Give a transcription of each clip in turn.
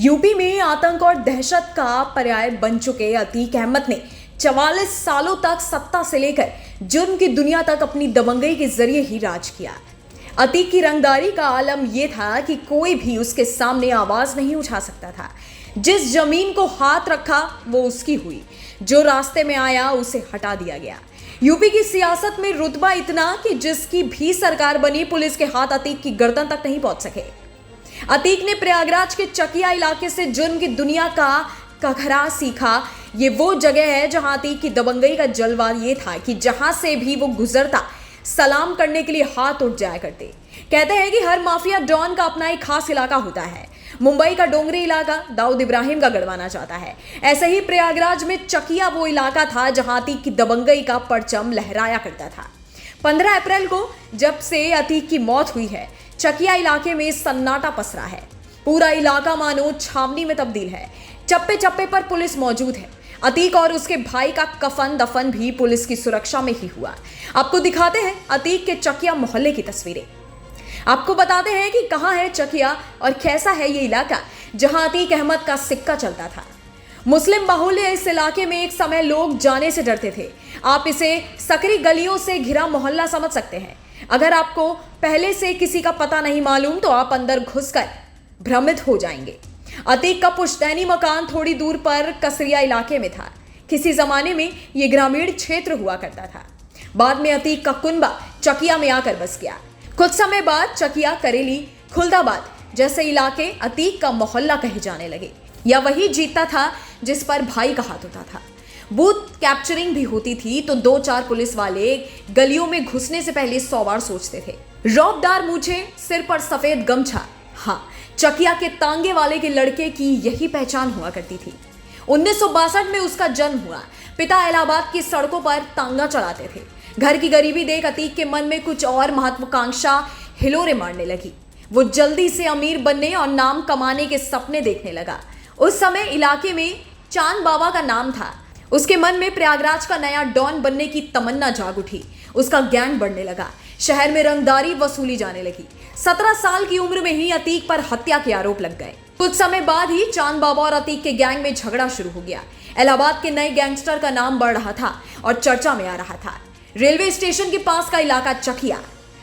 UP में आतंक और दहशत का पर्याय बन चुके अतीक अहमद ने 44 सालों तक सत्ता से लेकर जुर्म की दुनिया तक अपनी दबंगई के जरिए ही राज किया। अतीक की रंगदारी का आलम यह था कि कोई भी उसके सामने आवाज नहीं उठा सकता था। जिस जमीन को हाथ रखा वो उसकी हुई, जो रास्ते में आया उसे हटा दिया गया। यूपी की सियासत में रुतबा इतना कि जिसकी भी सरकार बनी, पुलिस के हाथ अतीक की गर्दन तक नहीं पहुंच सके। अतीक ने प्रयागराज के चकिया इलाके से जुर्म की दुनिया का कखरा सीखा। ये वो जगह है जहां अतीक की दबंगई का जलवा ये था कि जहां से भी वो गुजरता सलाम करने के लिए हाथ उठ जाया करते। कहते हैं कि हर माफिया डॉन का अपना एक खास इलाका होता है। मुंबई का डोंगरी इलाका दाऊद इब्राहिम का गढ़वाना चाहता है। ऐसे ही प्रयागराज में चकिया वो इलाका था जहां अतीक की दबंगई का परचम लहराया करता था। 15 अप्रैल को जब से अतीक की मौत हुई है, चकिया इलाके में सन्नाटा पसरा है। पूरा इलाका मानो छावनी में तब्दील है। चप्पे चप्पे पर पुलिस मौजूद है। अतीक और उसके भाई का कफन दफन भी पुलिस की सुरक्षा में ही हुआ। आपको दिखाते हैं अतीक के चकिया मोहल्ले की तस्वीरें। आपको बताते हैं कि कहां है चकिया और कैसा है ये इलाका जहां अतीक अहमद का सिक्का चलता था। मुस्लिम बाहुल्य इस इलाके में एक समय लोग जाने से डरते थे। आप इसे सकरी गलियों से घिरा मोहल्ला समझ सकते हैं। अगर आपको पहले से किसी का पता नहीं मालूम तो आप अंदर घुसकर भ्रमित हो जाएंगे। अतीक का पुश्तैनी मकान थोड़ी दूर पर कसरिया इलाके में था। किसी जमाने में यह ग्रामीण क्षेत्र हुआ करता था। बाद में अतीक का कुनबा चकिया में आकर बस गया। कुछ समय बाद चकिया, करेली, खुलदाबाद जैसे इलाके अतीक का मोहल्ला कहे जाने लगे। या वही जीतता था जिस पर भाई का हाथ होता था। बूथ कैप्चरिंग भी होती थी तो 2-4 पुलिस वाले गलियों में घुसने से पहले 100 बार सोचते थे। रौबदार मूछे, सिर पर सफेद गमछा, हाँ, चकिया के तांगे वाले के लड़के की यही पहचान हुआ करती थी। 1962 में उसका जन्म हुआ। पिता इलाहाबाद की सड़कों पर तांगा चलाते थे। घर की गरीबी देख अतीक के मन में कुछ और महत्वाकांक्षा हिलोरे मारने लगी। वो जल्दी से अमीर बनने और नाम कमाने के सपने देखने लगा। उस समय इलाके में चांद बाबा का नाम था। उसके मन में प्रयागराज का नया डॉन बनने की तमन्ना जाग उठी। उसका गैंग बढ़ने लगा। शहर में रंगदारी वसूली जाने लगी। 17 साल की उम्र में ही अतीक पर हत्या के आरोप लग गए। कुछ समय बाद ही चांद बाबा और अतीक के गैंग में झगड़ा शुरू हो गया। इलाहाबाद के नए गैंगस्टर का नाम बढ़ रहा था और चर्चा में आ रहा था। रेलवे स्टेशन के पास का इलाका चकिया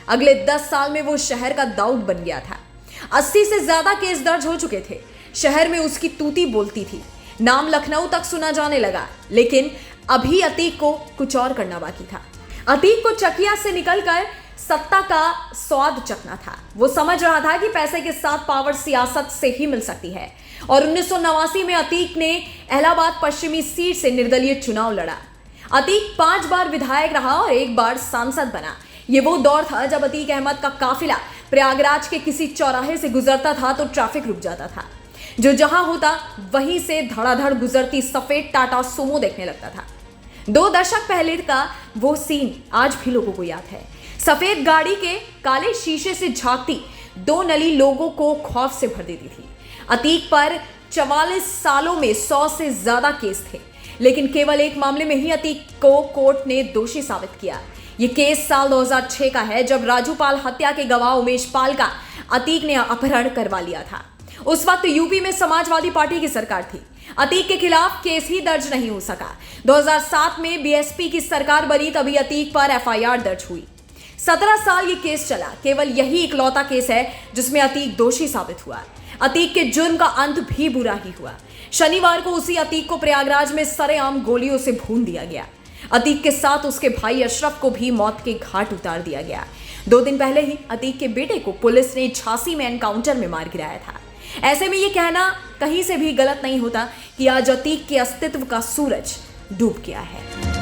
अगले 10 साल में वो शहर का दाऊद बन गया था। 80 से ज्यादा केस दर्ज हो चुके थे। शहर में उसकी तूती बोलती थी। नाम लखनऊ तक सुना जाने लगा। लेकिन अभी अतीक को कुछ और करना बाकी था। अतीक को चकिया से निकलकर सत्ता का स्वाद चखना था। वो समझ रहा था कि पैसे के साथ पावर सियासत से ही मिल सकती है। और 1989 में अतीक ने इलाहाबाद पश्चिमी सीट से निर्दलीय चुनाव लड़ा। अतीक 5 बार विधायक रहा और 1 बार सांसद बना। ये वो दौर था जब अतीक अहमद का काफिला प्रयागराज के किसी चौराहे से गुजरता था तो ट्रैफिक रुक जाता था। जो जहां होता वहीं से धड़ाधड़ गुजरती सफेद टाटा सुमो देखने लगता था। 2 दशक पहले का वो सीन आज भी लोगों को याद है। सफेद गाड़ी के काले शीशे से झांकती 2 नली लोगों को खौफ से भर देती थी। अतीक पर 44 सालों में 100 से ज्यादा केस थे, लेकिन केवल एक मामले में ही अतीक को कोर्ट ने दोषी साबित किया। यह केस साल 2006 का है, जब राजू पाल हत्या के गवाह उमेश पाल का अतीक ने अपहरण करवा लिया था। उस वक्त यूपी में समाजवादी पार्टी की सरकार थी। अतीक के खिलाफ केस ही दर्ज नहीं हो सका। 2007 में बीएसपी की सरकार बनी, तभी अतीक पर एफआईआर दर्ज हुई। 17 साल ये केस चला। केवल यही इकलौता केस है जिसमें अतीक दोषी साबित हुआ। अतीक के जुर्म का अंत भी बुरा ही हुआ। शनिवार को उसी अतीक को प्रयागराज में सरेआम गोलियों से भून दिया गया। अतीक के साथ उसके भाई अशरफ को भी मौत के घाट उतार दिया गया। 2 दिन पहले ही अतीक के बेटे को पुलिस ने झांसी में एनकाउंटर में मार गिराया था। ऐसे में यह कहना कहीं से भी गलत नहीं होता कि आज अतीक के अस्तित्व का सूरज डूब गया है।